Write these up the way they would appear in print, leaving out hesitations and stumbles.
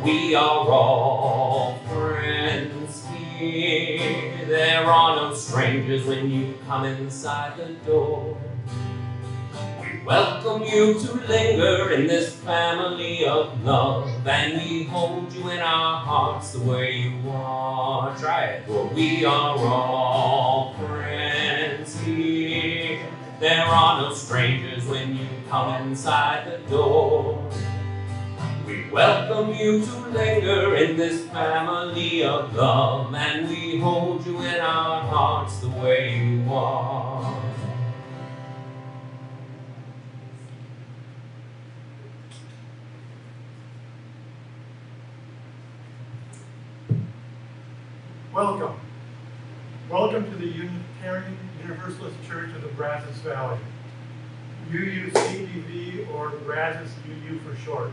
We are all friends here. There are no strangers when you come inside the door. We welcome you to linger in this family of love, and we hold you in our hearts the way you are. Try it. For we are all friends here. There are no strangers when you come inside the door. We welcome you to linger in this family of love, and we hold you in our hearts the way you are. Welcome. Welcome to the Unitarian Universalist Church of the Brazos Valley, UUCBV, or Brazos UU for short.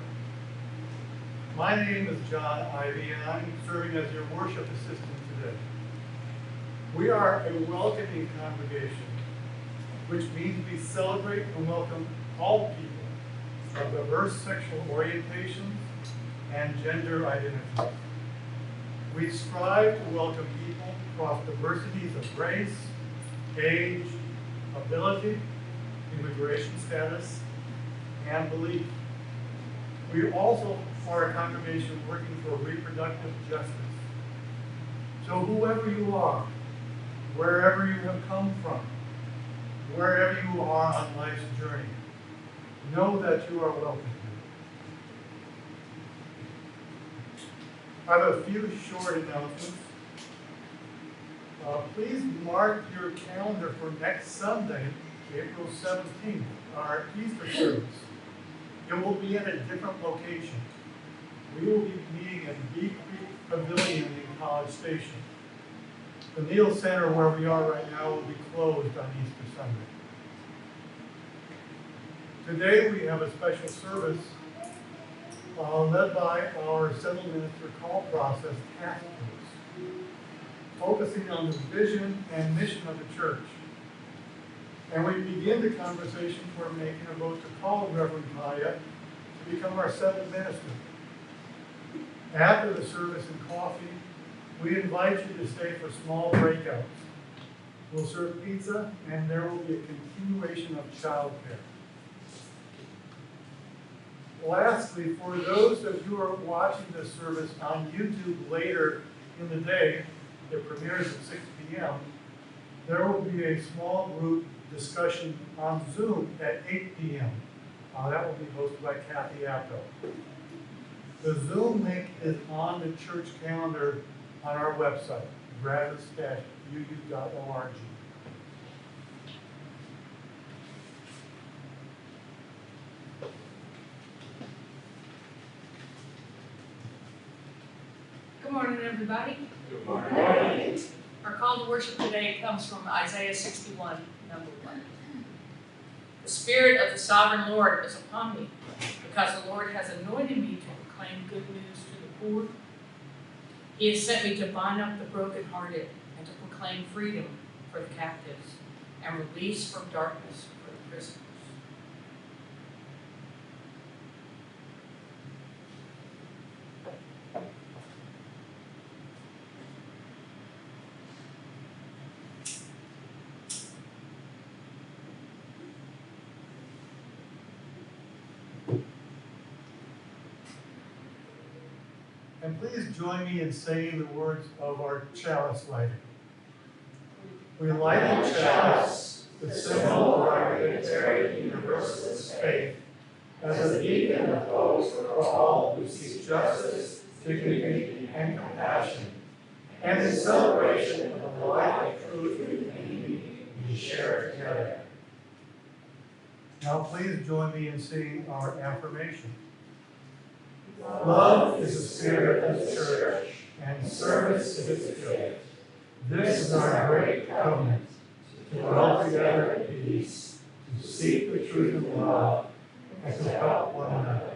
My name is John Ivy, and I'm serving as your worship assistant today. We are a welcoming congregation, which means we celebrate and welcome all people of diverse sexual orientations and gender identities. We strive to welcome people across diversities of race, age, ability, immigration status, and belief. We also are a congregation working for reproductive justice. So whoever you are, wherever you have come from, wherever you are on life's journey, know that you are welcome. I have a few short announcements. Please mark your calendar for next Sunday, April 17th, our Easter service. It will be at a different location. We will be meeting at Bee Creek Pavilion in College Station. The Neal Center, where we are right now, will be closed on Easter Sunday. Today we have a special service led by our Seventh Minister Call Process Task Force, focusing on the vision and mission of the church. And we begin the conversation for making a vote to call Reverend Kaya to become our seventh minister. After the service and coffee, we invite you to stay for small breakouts. We'll serve pizza, and there will be a continuation of childcare. Lastly, for those of you who are watching this service on YouTube later in the day, it premieres at 6 p.m., there will be a small group discussion on Zoom at 8 p.m. That will be hosted by Kathy Apto. The Zoom link is on the church calendar on our website, brazos-uu.org. Good morning, everybody. Good morning. Our call to worship today comes from Isaiah 61, number 1. The Spirit of the Sovereign Lord is upon me, because the Lord has anointed me to proclaim good news to the poor. He has sent me to bind up the brokenhearted and to proclaim freedom for the captives and release from darkness for the prisoners. And please join me in saying the words of our chalice lighting. We light a chalice, the symbol of our Unitarian Universalist faith, as a beacon of hope for all who seek justice, dignity, and compassion, and in celebration of the life of truth and unity we share together. Now please join me in singing our affirmation. Love is the spirit of the church, and service is its gift. This is our great covenant, to dwell together in peace, to seek the truth in love, and to help one another.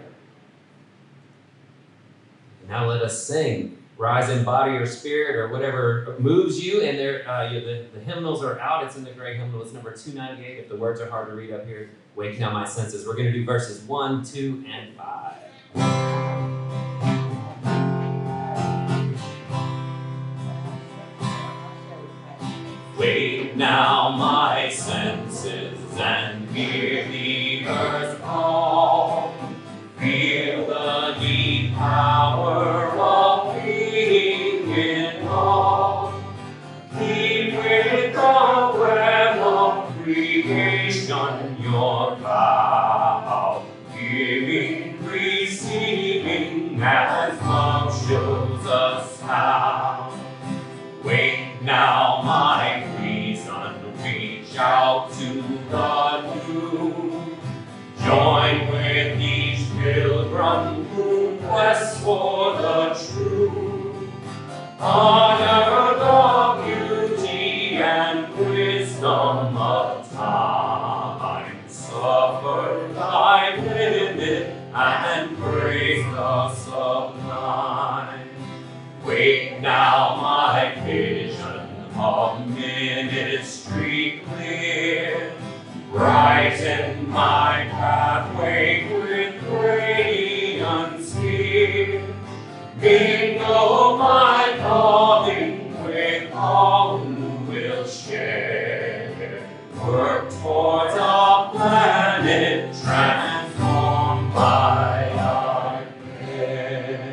Now let us sing rise in body or spirit or whatever moves you. And there, the hymnals are out. It's in the gray hymnal. It's number 298. If the words are hard to read up here, wake now my senses. We're going to do verses 1, 2, and 5. Wake now my senses and hear the earth call. Feel the deep power of being in awe. Keep with the web of creation your vow. Giving, receiving, as love shows us how. Wake now my reason, reach out to the new. Join with each pilgrim who quests for the true. Honor the beauty and wisdom of time. Suffer thy limit and praise the sublime. Wake now my vision of ministry clear. Brighten my pathway with radiance here. Mingle my calling with all who will share. Work towards a planet transformed by our prayers.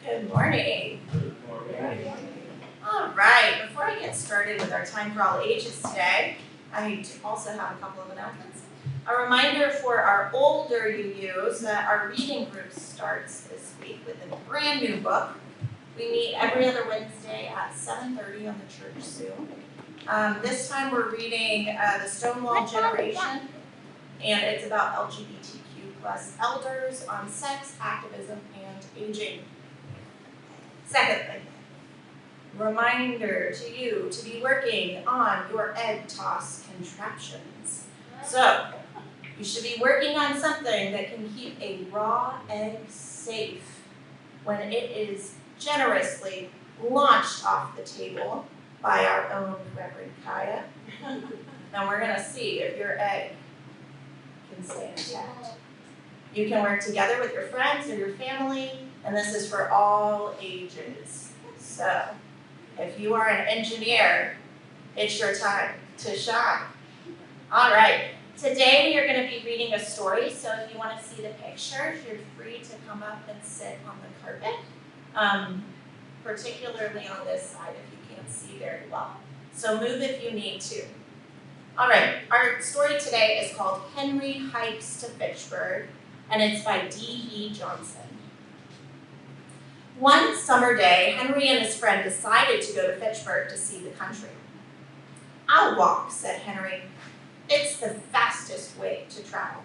Good morning. All right, before I get started with our Time for All Ages today, I also have a couple of announcements. A reminder for our older UUs that our reading group starts this week with a brand new book. We meet every other Wednesday at 7:30 on the church Zoom. This time we're reading The Stonewall Generation, and it's about LGBTQ plus elders on sex, activism, and aging. Secondly, reminder to you to be working on your egg toss contraptions. So, you should be working on something that can keep a raw egg safe when it is generously launched off the table by our own Reverend Kaya. Now we're going to see if your egg can stay intact. You can work together with your friends or your family, and this is for all ages. So, if you are an engineer, it's your time to shine. All right, today we are going to be reading a story, so if you want to see the pictures, you're free to come up and sit on the carpet, particularly on this side if you can't see very well. So move if you need to. All right, our story today is called Henry Hikes to Fitchburg, and it's by D.E. Johnson. One summer day, Henry and his friend decided to go to Fitchburg to see the country. "I'll walk," said Henry. "It's the fastest way to travel."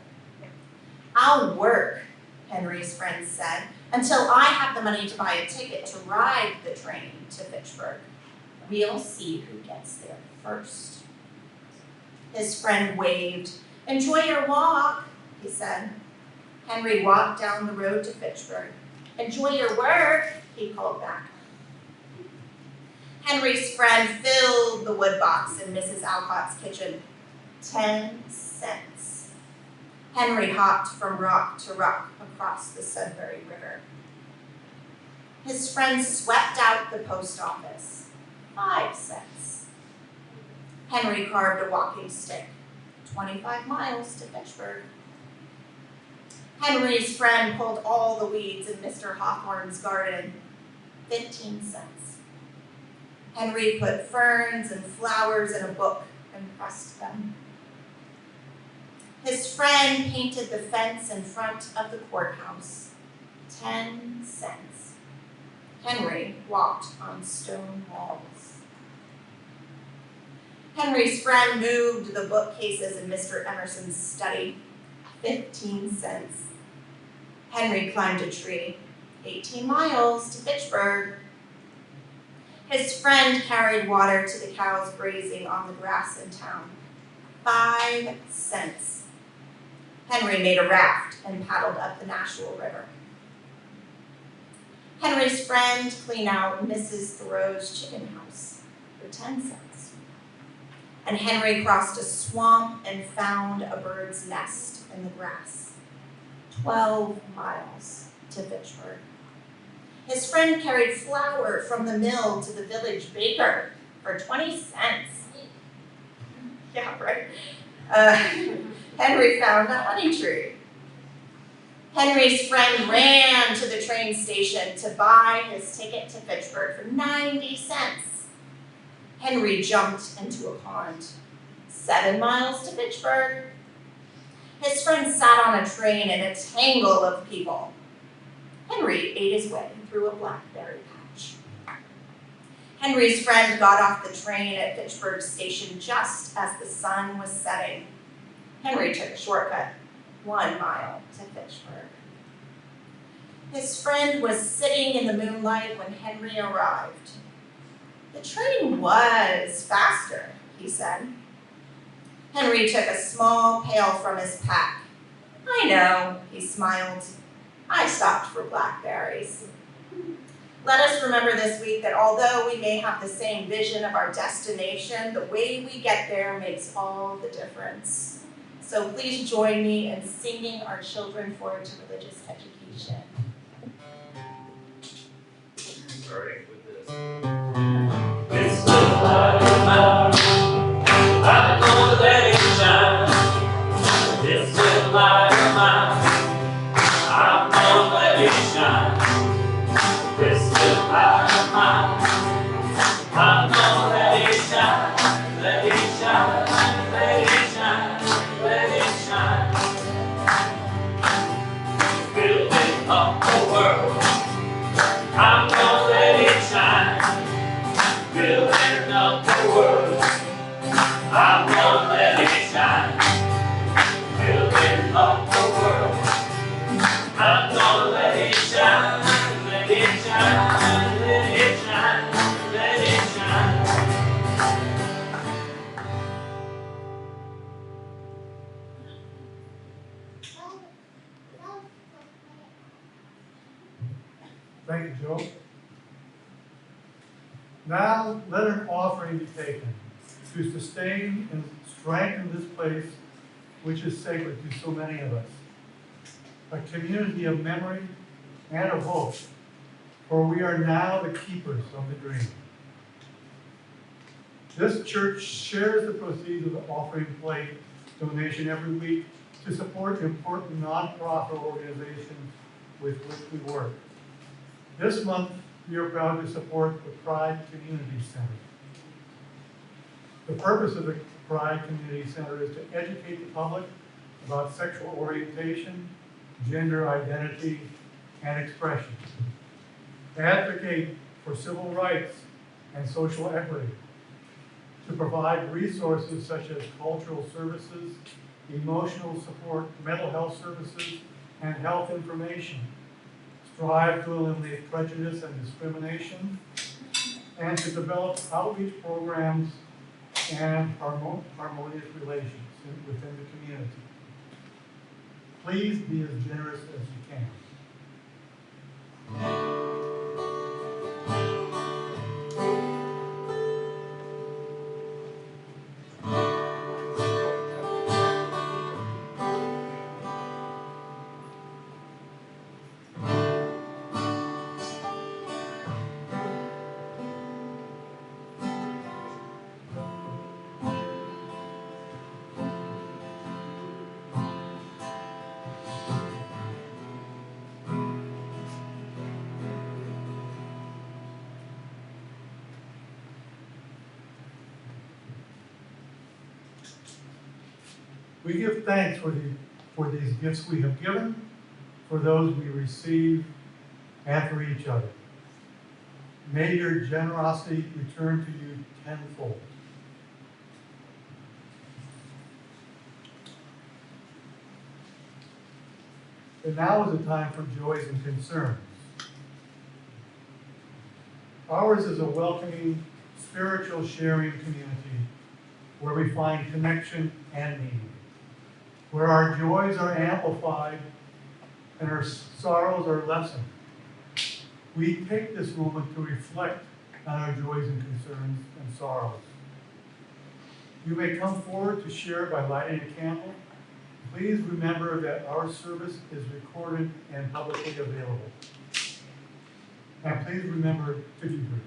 "I'll work," Henry's friend said, "until I have the money to buy a ticket to ride the train to Fitchburg. We'll see who gets there first." His friend waved. "Enjoy your walk," he said. Henry walked down the road to Fitchburg. "Enjoy your work," he called back. Henry's friend filled the wood box in Mrs. Alcott's kitchen. 10 cents. Henry hopped from rock to rock across the Sudbury River. His friend swept out the post office. 5 cents. Henry carved a walking stick. 25 miles to Fitchburg. Henry's friend pulled all the weeds in Mr. Hawthorne's garden. 15 cents. Henry put ferns and flowers in a book and pressed them. His friend painted the fence in front of the courthouse. 10 cents. Henry walked on stone walls. Henry's friend moved the bookcases in Mr. Emerson's study. 15 cents. Henry climbed a tree. 18 miles to Fitchburg. His friend carried water to the cows grazing on the grass in town. 5 cents. Henry made a raft and paddled up the Nashua River. Henry's friend cleaned out Mrs. Thoreau's chicken house for 10 cents. And Henry crossed a swamp and found a bird's nest in the grass. 12 miles to Fitchburg. His friend carried flour from the mill to the village baker for 20 cents. Yeah, right. Henry found a honey tree. Henry's friend ran to the train station to buy his ticket to Fitchburg for 90 cents. Henry jumped into a pond. 7 miles to Fitchburg. His friend sat on a train in a tangle of people. Henry ate his way through a blackberry patch. Henry's friend got off the train at Fitchburg station just as the sun was setting. Henry took a shortcut, 1 mile to Fitchburg. His friend was sitting in the moonlight when Henry arrived. The train was faster, he said. Henry took a small pail from his pack. I know, he smiled. I stopped for blackberries. Let us remember this week that although we may have the same vision of our destination, the way we get there makes all the difference. So please join me in singing our children forward to religious education. Starting with this. It's the light of mine. I'm gonna let it shine. It's the light of mine. I'm gonna let it shine. It's the light of mine. I'm gonna let it shine. Let it shine. Let it shine. Let it shine. Building up the world. I'm gonna let it shine. Building up the world. I'm gonna let it shine. Building up the world. I'm gonna let it shine. Let it shine. Let it shine. Let it shine. Thank you, Joe. Now, let an offering be taken to sustain and strengthen this place, which is sacred to so many of us. A community of memory and of hope, for we are now the keepers of the dream. This church shares the proceeds of the offering plate donation every week to support important nonprofit organizations with which we work. This month, we are proud to support the Pride Community Center. The purpose of the Pride Community Center is to educate the public about sexual orientation, gender identity, and expression, advocate for civil rights and social equity, to provide resources such as cultural services, emotional support, mental health services, and health information, strive to eliminate prejudice and discrimination, and to develop outreach programs and harmonious relations within the community. Please be as generous as you can. We give thanks for these gifts we have given, for those we receive, and for each other. May your generosity return to you tenfold. And now is a time for joys and concerns. Ours is a welcoming, spiritual sharing community where we find connection and meaning, where our joys are amplified and our sorrows are lessened. We take this moment to reflect on our joys and concerns and sorrows. You may come forward to share by lighting a candle. Please remember that our service is recorded and publicly available. And please remember to be brief.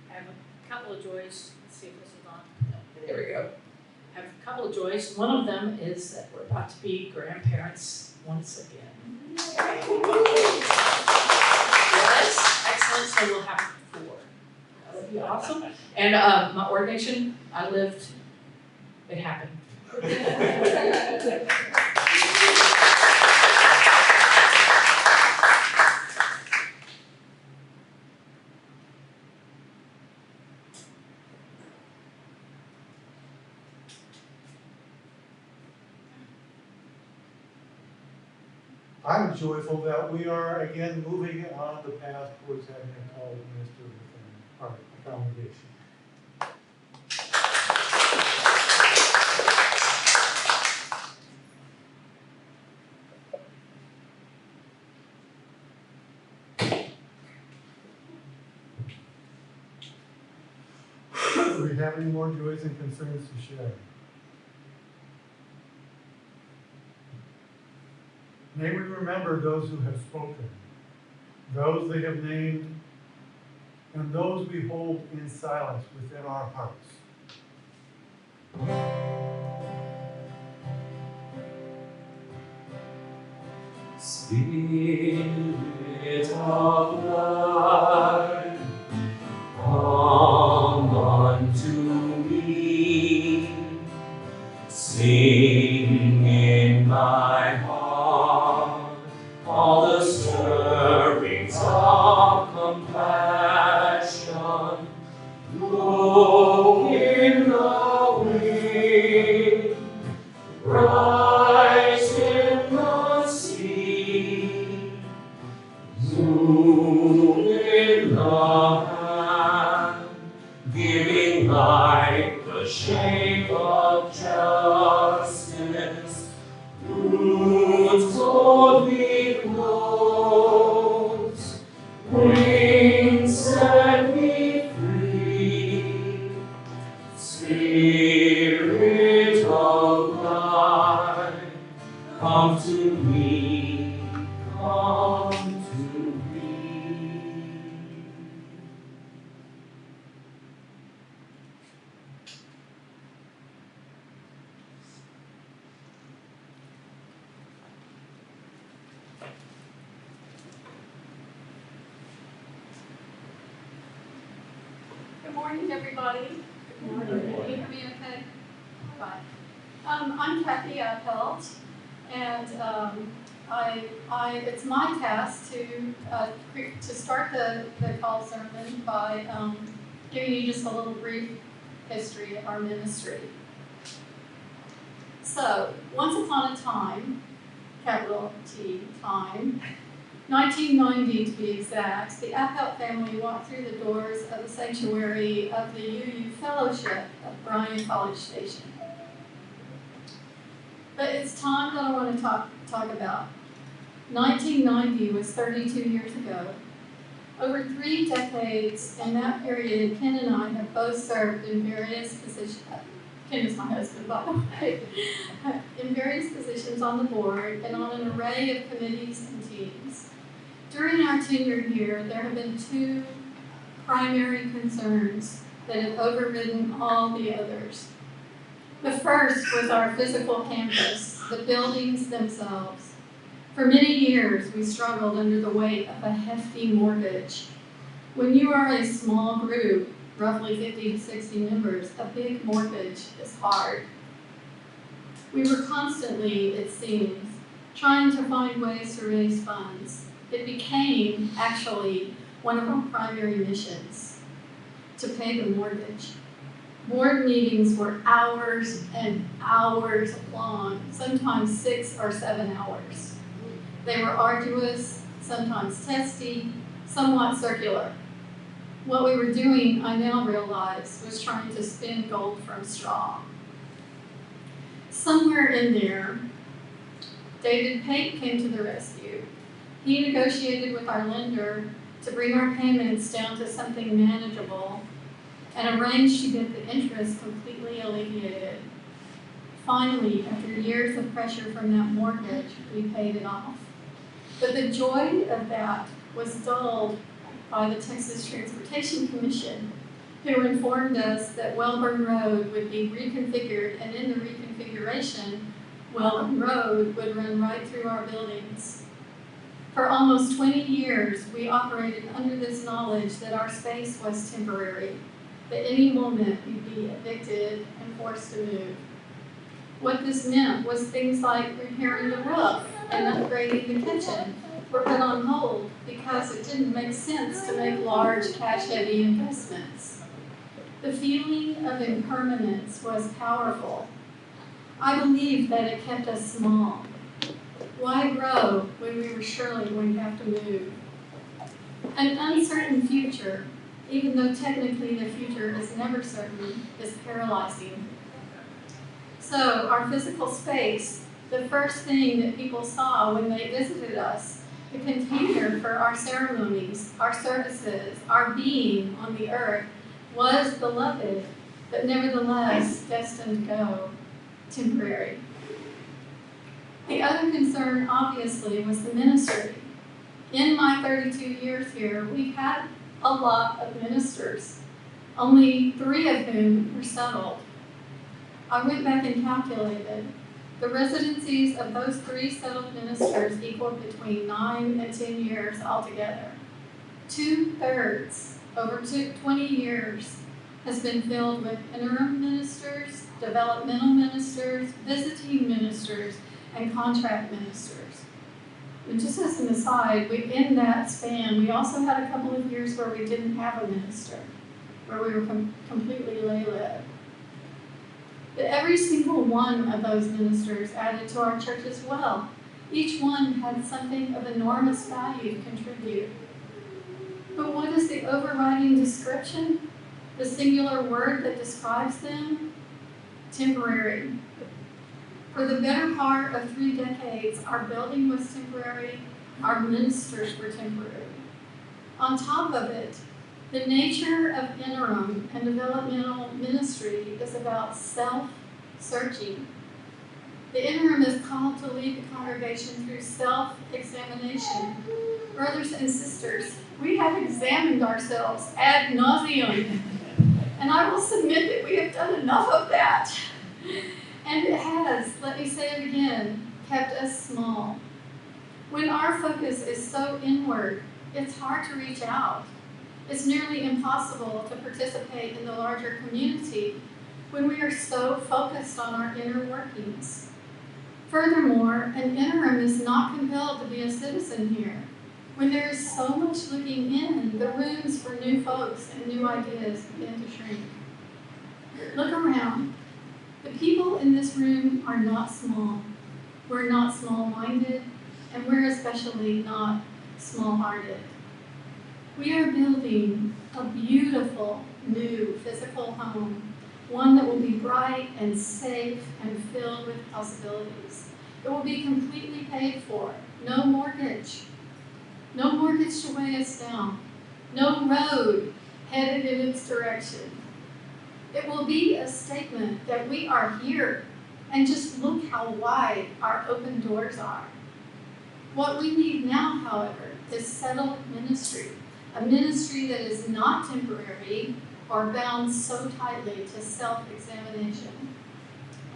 I have a couple of joys. Let's see if this is on. There we go. I have a couple of joys. One of them is that we're about to be grandparents once again. Yes, excellent. So we'll have 4. That would be awesome. And my ordination, it happened. I'm joyful that we are again moving on the path towards having a called minister within our congregation. Do we have any more joys and concerns to share? May we remember those who have spoken, those they have named, and those we hold in silence within our hearts. Spirit of life, come unto me, sing in my heart all the stirrings of compassion, blow in the wind, rise in the sea, move in the hand, giving light the shape of justice, roots boldly grows, wings set me free, Spirit of life, come to me, come to me. Good morning, everybody. Good morning. Can you hear me okay? All right. I'm Kathy Appelt, and it's my task to start the call sermon by giving you just a little brief history of our ministry. So, once upon a time, capital T, time, 1990 to be exact, the Appelt family walked through the doors of the sanctuary of the UU Fellowship of Bryan College Station. But it's time that I want to talk about. 1990 was 32 years ago. Over 3 decades in that period, Ken and I have both served in various positions. Ken is my husband, by the way. In various positions on the board and on an array of committees and teams. During our tenure here, there have been 2 primary concerns that have overridden all the others. The first was our physical campus. the buildings themselves. For many years, we struggled under the weight of a hefty mortgage. When you are a small group, roughly 50 to 60 members, a big mortgage is hard. We were constantly, it seems, trying to find ways to raise funds. It became, actually, one of our primary missions, to pay the mortgage. Board meetings were hours and hours long, sometimes 6 or 7 hours. They were arduous, sometimes testy, somewhat circular. What we were doing, I now realize, was trying to spin gold from straw. Somewhere in there, David Pate came to the rescue. He negotiated with our lender to bring our payments down to something manageable and arranged to get the interest completely alleviated. Finally, after years of pressure from that mortgage, we paid it off. But the joy of that was dulled by the Texas Transportation Commission, who informed us that Wellborn Road would be reconfigured, and in the reconfiguration, Wellborn Road would run right through our buildings. For almost 20 years, we operated under this knowledge that our space was temporary, that any moment we'd be evicted and forced to move. What this meant was things like repairing the roof and upgrading the kitchen were put on hold because it didn't make sense to make large cash-heavy investments. The feeling of impermanence was powerful. I believe that it kept us small. Why grow when we were surely going to have to move? An uncertain future, even though technically the future is never certain, is paralyzing. So our physical space, the first thing that people saw when they visited us, the container for our ceremonies, our services, our being on the earth, was beloved, but nevertheless destined to go temporary. The other concern, obviously, was the ministry. In my 32 years here, we've had a lot of ministers, only 3 of whom were settled. I went back and calculated. The residencies of those 3 settled ministers equaled between 9 and 10 years altogether. 2/3, over 20 years, has been filled with interim ministers, developmental ministers, visiting ministers, and contract ministers. And just as an aside, in that span, we also had a couple of years where we didn't have a minister, where we were completely lay-led. But every single one of those ministers added to our church as well. Each one had something of enormous value to contribute. But what is the overriding description? The singular word that describes them? Temporary. For the better part of 3 decades, our building was temporary, our ministers were temporary. On top of it, the nature of interim and developmental ministry is about self-searching. The interim is called to lead the congregation through self-examination. Brothers and sisters, we have examined ourselves ad nauseum, and I will submit that we have done enough of that. And it has, let me say it again, kept us small. When our focus is so inward, it's hard to reach out. It's nearly impossible to participate in the larger community when we are so focused on our inner workings. Furthermore, an interim is not compelled to be a citizen here. When there is so much looking in, the rooms for new folks and new ideas begin to shrink. Look around. The people in this room are not small. We're not small-minded, and we're especially not small-hearted. We are building a beautiful new physical home, one that will be bright and safe and filled with possibilities. It will be completely paid for. No mortgage. No mortgage to weigh us down. No road headed in its direction. It will be a statement that we are here, and just look how wide our open doors are. What we need now, however, is settled ministry, a ministry that is not temporary or bound so tightly to self-examination.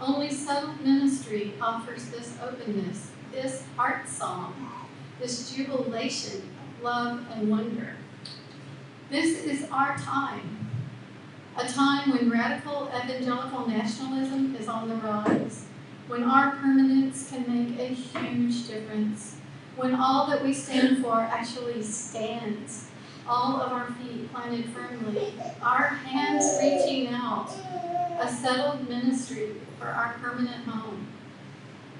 Only settled ministry offers this openness, this heart song, this jubilation of love and wonder. This is our time, a time when radical evangelical nationalism is on the rise, when our permanence can make a huge difference, when all that we stand for actually stands, all of our feet planted firmly, our hands reaching out, a settled ministry for our permanent home.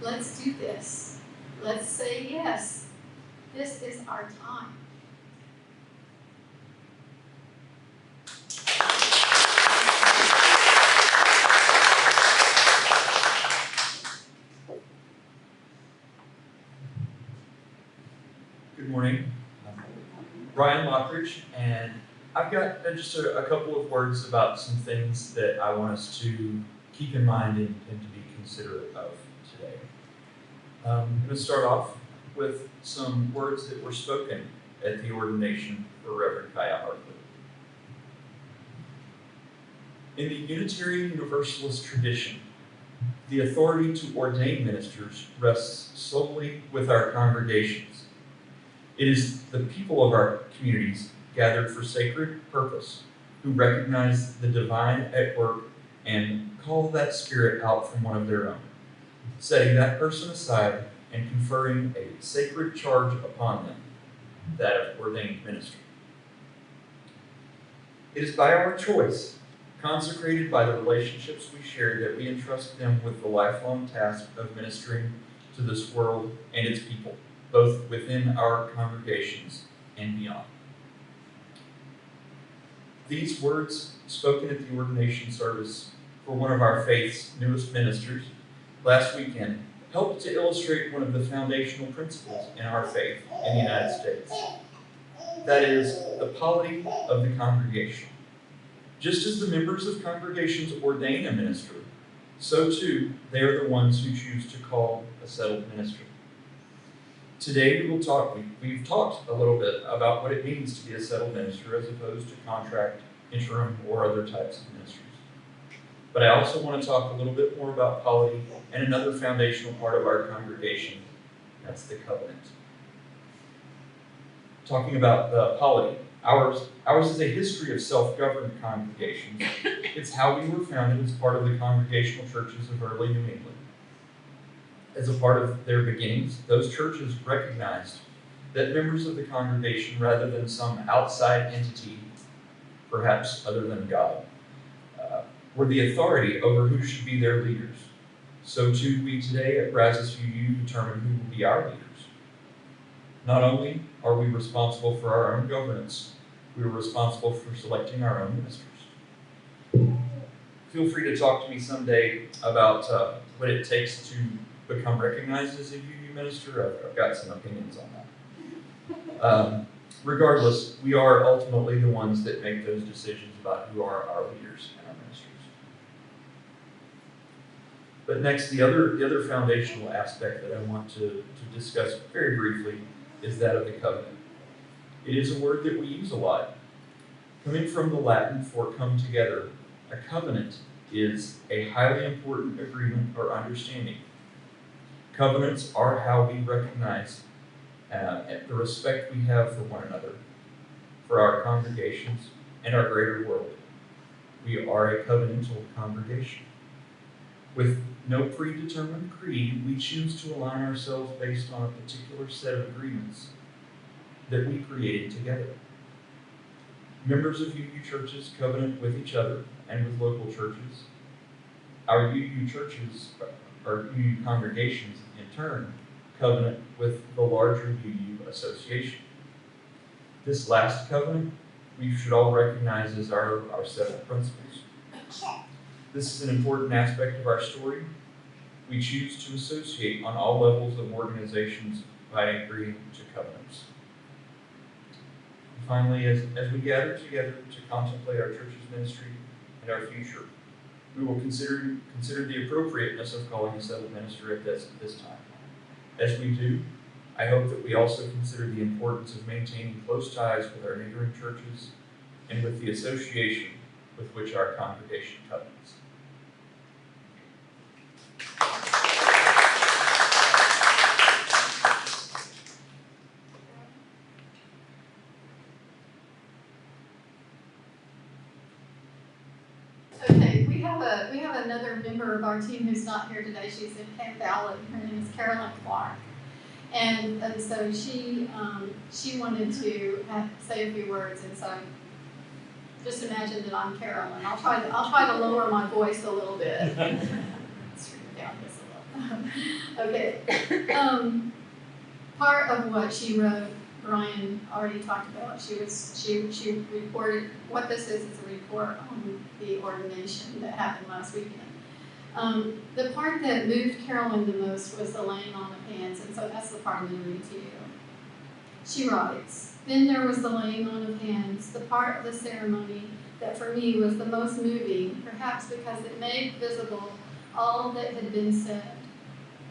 Let's do this. Let's say yes. This is our time. Good morning. I'm Brian Lockridge, and I've got just a couple of words about some things that I want us to keep in mind and to be considerate of today. I'm going to start off with some words that were spoken at the ordination for Reverend Kaya Hartley. In the Unitarian Universalist tradition, the authority to ordain ministers rests solely with our congregations. It is the people of our communities gathered for sacred purpose who recognize the divine at work and call that spirit out from one of their own, setting that person aside and conferring a sacred charge upon them, that of ordained ministry. It is by our choice, consecrated by the relationships we share, that we entrust them with the lifelong task of ministering to this world and its people, both within our congregations and beyond. These words, spoken at the ordination service for one of our faith's newest ministers last weekend, helped to illustrate one of the foundational principles in our faith in the United States. That is, the polity of the congregation. Just as the members of congregations ordain a minister, so too they are the ones who choose to call a settled ministry. Today we've talked a little bit about what it means to be a settled minister as opposed to contract, interim, or other types of ministries. But I also want to talk a little bit more about polity and another foundational part of our congregation, that's the covenant. Talking about the polity, ours is a history of self-governed congregations. It's how we were founded as part of the congregational churches of early New England. As a part of their beginnings, those churches recognized that members of the congregation, rather than some outside entity, perhaps other than God, were the authority over who should be their leaders. So too we today at Brazos UU determine who will be our leaders. Not only are we responsible for our own governance, we are responsible for selecting our own ministers. Feel free to talk to me someday about what it takes to become recognized as a UU minister. I've got some opinions on that. Regardless, we are ultimately the ones that make those decisions about who are our leaders and our ministers. But next, the other foundational aspect that I want to discuss very briefly is that of the covenant. It is a word that we use a lot. Coming from the Latin for come together, a covenant is a highly important agreement or understanding. Covenants are how we recognize the respect we have for one another, for our congregations, and our greater world. We are a covenantal congregation. With no predetermined creed, we choose to align ourselves based on a particular set of agreements that we created together. Members of UU churches covenant with each other and with local churches. Our UU churches, or UU congregations, in turn, covenant with the larger UU association. This last covenant, we should all recognize as our set of principles. This is an important aspect of our story. We choose to associate on all levels of organizations by agreeing to covenants. And finally, as we gather together to contemplate our church's ministry and our future, we will consider the appropriateness of calling a settled minister at this time. As we do, I hope that we also consider the importance of maintaining close ties with our neighboring churches and with the association with which our congregation covenants. we have another member of our team who's not here today. She's in Camp Valley. Her name is Carolyn Clark. And so she wanted to say a few words, and so just imagine that I'm Carolyn. I'll try to lower my voice a little bit. Let's turn down this a little. Okay. Part of what she wrote, Brian already talked about. She reported what this is a report on the ordination that happened last weekend. The part that moved Carolyn the most was the laying on of hands, and so that's the part I'm going to read to you. She writes, "Then there was the laying on of hands, the part of the ceremony that for me was the most moving, perhaps because it made visible all that had been said.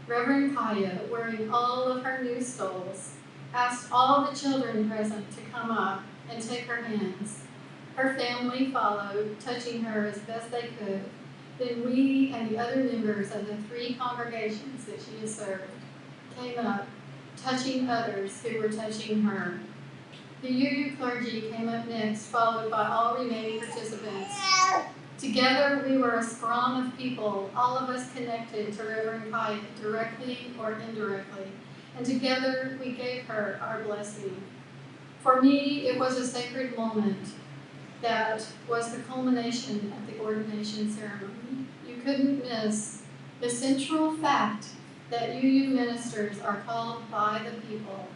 Reverend Kaya, wearing all of her new stoles, asked all the children present to come up and take her hands. Her family followed, touching her as best they could. Then we and the other members of the 3 congregations that she has served came up, touching others who were touching her. The UU clergy came up next, followed by all remaining participants. Together we were a scrum of people, all of us connected to Reverend Kaya directly or indirectly, and together we gave her our blessing. For me, it was a sacred moment that was the culmination of the ordination ceremony. You couldn't miss the central fact that UU ministers are called by the people.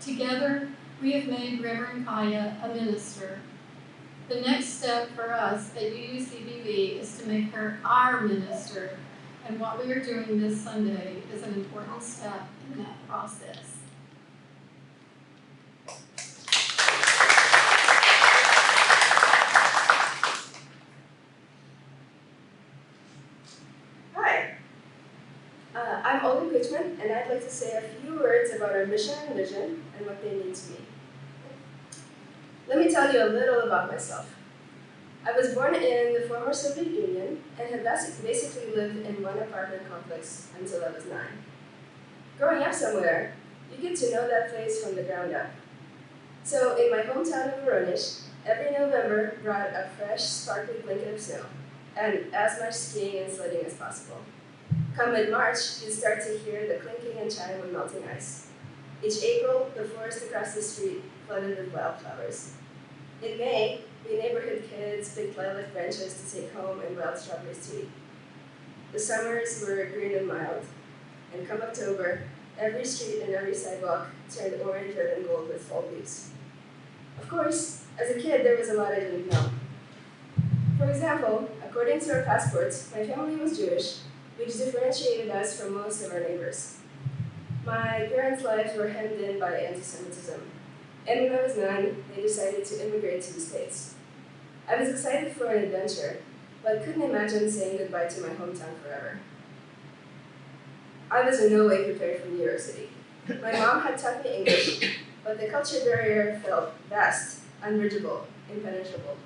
Together, we have made Reverend Kaya a minister. The next step for us at UUCBV is to make her our minister, and what we are doing this Sunday is an important step in that process." I'm Ollie Pitchman, and I'd like to say a few words about our mission and vision and what they mean to me. Let me tell you a little about myself. I was born in the former Soviet Union and had basically lived in one apartment complex until I was 9. Growing up somewhere, you get to know that place from the ground up. So in my hometown of Voronezh, every November brought a fresh, sparkly blanket of snow, and as much skiing and sledding as possible. Come mid-March, you start to hear the clinking and chime of melting ice. Each April, the forest across the street flooded with wildflowers. In May, we neighborhood kids picked lilac branches to take home and wild strawberries to eat. The summers were green and mild, and come October, every street and every sidewalk turned orange, red, and gold with fall leaves. Of course, as a kid, there was a lot I didn't know. For example, according to our passports, my family was Jewish, which differentiated us from most of our neighbors. My parents' lives were hemmed in by anti-Semitism, and when I was 9, they decided to immigrate to the States. I was excited for an adventure, but couldn't imagine saying goodbye to my hometown forever. I was in no way prepared for New York City. My mom had taught me English, but the culture barrier felt vast, unbridgeable, impenetrable.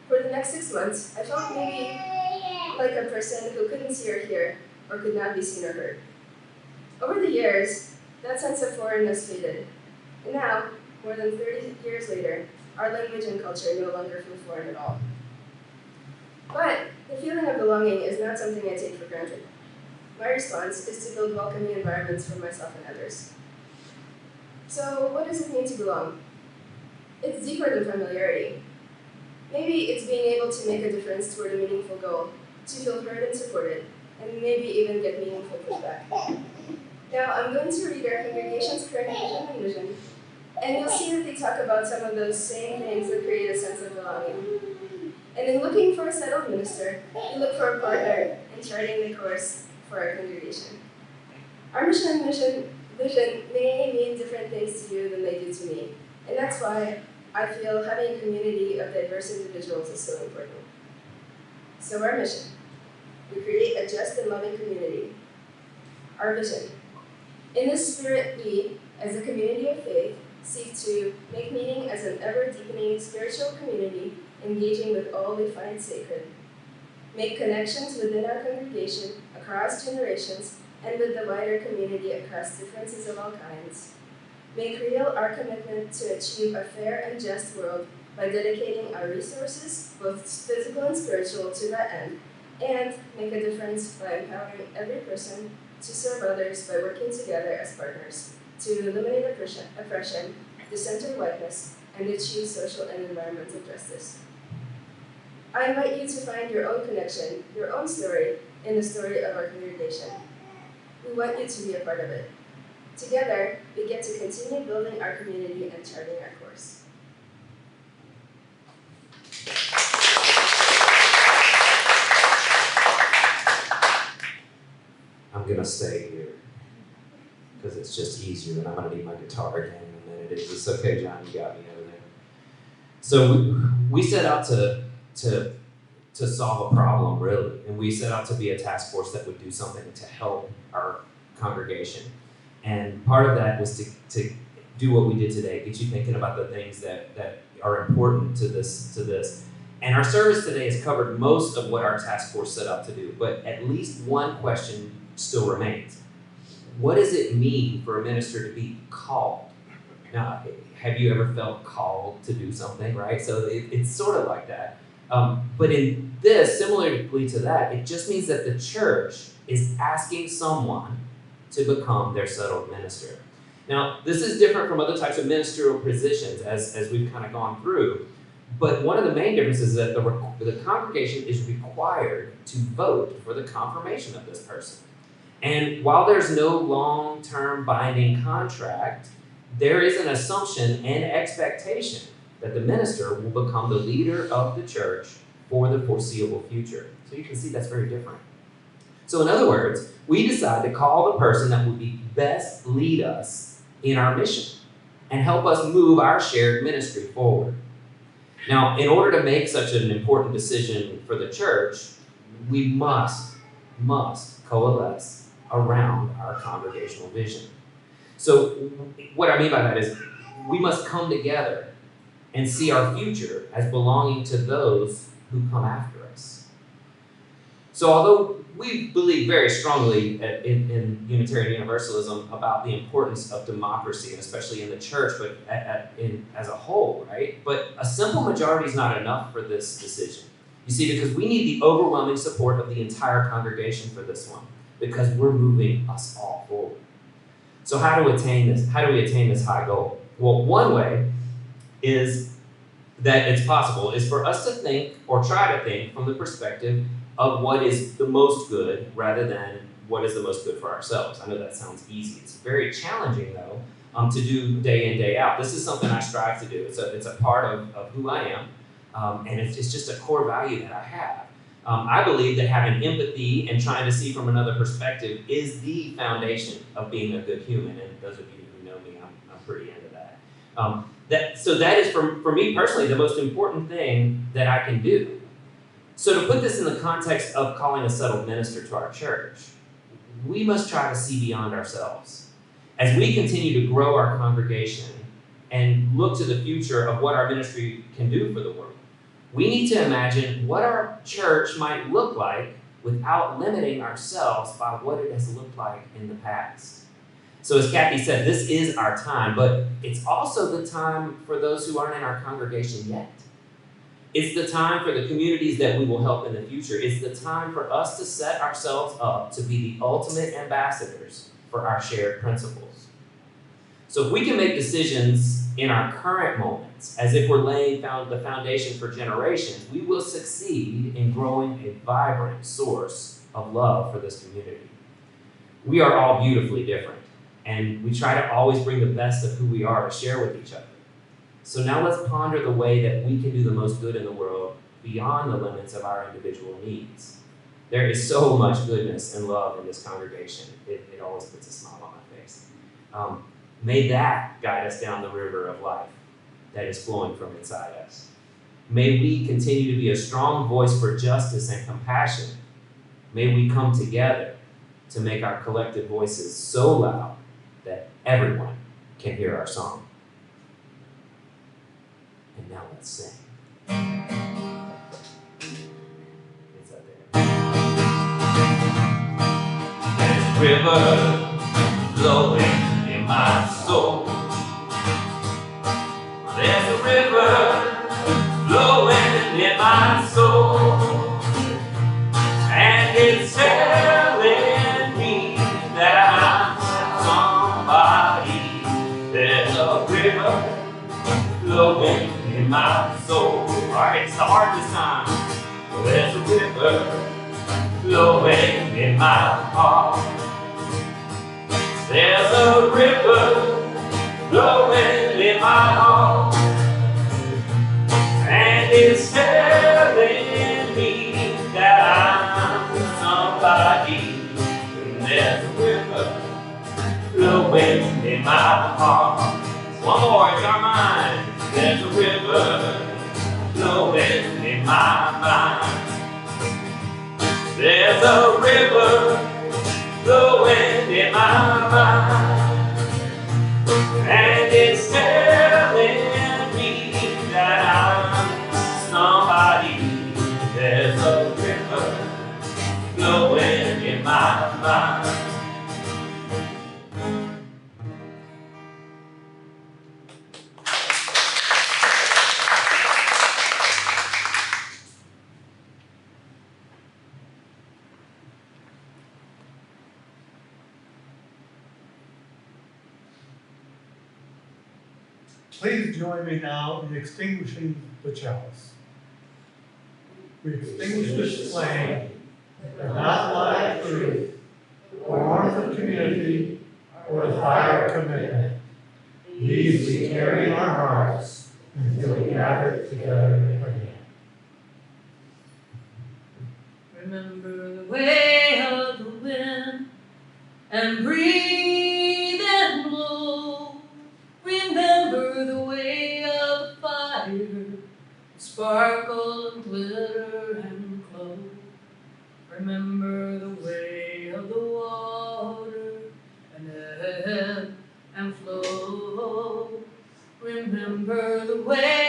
For the next 6 months, I felt maybe like a person who couldn't see or hear, or could not be seen or heard. Over the years, that sense of foreignness faded, and now, more than 30 years later, our language and culture no longer feel foreign at all. But the feeling of belonging is not something I take for granted. My response is to build welcoming environments for myself and others. So what does it mean to belong? It's deeper than familiarity. Maybe it's being able to make a difference toward a meaningful goal, to feel heard and supported, and maybe even get meaningful pushback. Now, I'm going to read our congregation's current vision and vision, and you'll see that they talk about some of those same things that create a sense of belonging. And in looking for a settled minister, we look for a partner in charting the course for our congregation. Our mission and vision may mean different things to you than they do to me, and that's why I feel having a community of diverse individuals is so important. So our mission, we create a just and loving community. Our vision, in this spirit we, as a community of faith, seek to make meaning as an ever-deepening spiritual community engaging with all we find sacred. Make connections within our congregation, across generations, and with the wider community across differences of all kinds. Make real our commitment to achieve a fair and just world by dedicating our resources, both physical and spiritual, to that end, and make a difference by empowering every person to serve others by working together as partners to eliminate oppression, dissent or whiteness, and achieve social and environmental justice. I invite you to find your own connection, your own story, in the story of our congregation. We want you to be a part of it. Together, we get to continue building our community and charting our course. I'm gonna stay here because it's just easier, and I'm gonna need my guitar again in a minute. It's okay, John, you got me over there. So we set out to solve a problem, really, and we set out to be a task force that would do something to help our congregation. And part of that was to do what we did today, get you thinking about the things that are important to this. And our service today has covered most of what our task force set out to do, but at least one question still remains. What does it mean for a minister to be called? Now, have you ever felt called to do something, right? So it's sort of like that. But in this, similarly to that, it just means that the church is asking someone to become their settled minister. Now, this is different from other types of ministerial positions as we've kind of gone through, but one of the main differences is that the congregation is required to vote for the confirmation of this person. And while there's no long-term binding contract, there is an assumption and expectation that the minister will become the leader of the church for the foreseeable future. So you can see that's very different. So in other words, we decide to call the person that would be best lead us in our mission and help us move our shared ministry forward. Now, in order to make such an important decision for the church, we must coalesce around our congregational vision. So what I mean by that is we must come together and see our future as belonging to those who come after us. So although we believe very strongly in Unitarian Universalism about the importance of democracy, and especially in the church, but as a whole, right? But a simple majority is not enough for this decision. You see, because we need the overwhelming support of the entire congregation for this one, because we're moving us all forward. So how do we attain this? How do we attain this high goal? Well, one way is that it's possible is for us to think or try to think from the perspective of what is the most good rather than what is the most good for ourselves. I know that sounds easy. It's very challenging though to do day in, day out. This is something I strive to do. It's a part of who I am, and it's just a core value that I have. I believe that having empathy and trying to see from another perspective is the foundation of being a good human. And those of you who know me, I'm pretty into that. So that is, for me personally, the most important thing that I can do. So to put this in the context of calling a settled minister to our church, we must try to see beyond ourselves. As we continue to grow our congregation and look to the future of what our ministry can do for the world, we need to imagine what our church might look like without limiting ourselves by what it has looked like in the past. So as Kathy said, this is our time, but it's also the time for those who aren't in our congregation yet. It's the time for the communities that we will help in the future. It's the time for us to set ourselves up to be the ultimate ambassadors for our shared principles. So if we can make decisions in our current moments, as if we're laying the foundation for generations, we will succeed in growing a vibrant source of love for this community. We are all beautifully different, and we try to always bring the best of who we are to share with each other. So now let's ponder the way that we can do the most good in the world beyond the limits of our individual needs. There is so much goodness and love in this congregation. It always puts a smile on my face. May that guide us down the river of life that is flowing from inside us. May we continue to be a strong voice for justice and compassion. May we come together to make our collective voices so loud that everyone can hear our song. And now let's sing. It's up there. There's river flowing in my soul. There's a river a river flowing in my soul. Alright, it's the heart this time. There's a river flowing in my heart. There's a river flowing in my heart, and it's telling me that I'm somebody. And there's a river flowing in my heart. One more in our mind. There's a river flowing in my mind. There's a river flowing in my mind, and it's telling me that I'm somebody. There's a river flowing in my mind. Please join me now in extinguishing the chalice. We extinguish this flame that not light of truth, or warmth of community, or the fire of commitment. These we carry in our hearts until we gather together again. Remember the way of the wind and breathe and blow. Remember the way of the fire, sparkle and glitter and glow. Remember the way of the water and ebb and flow. Remember the way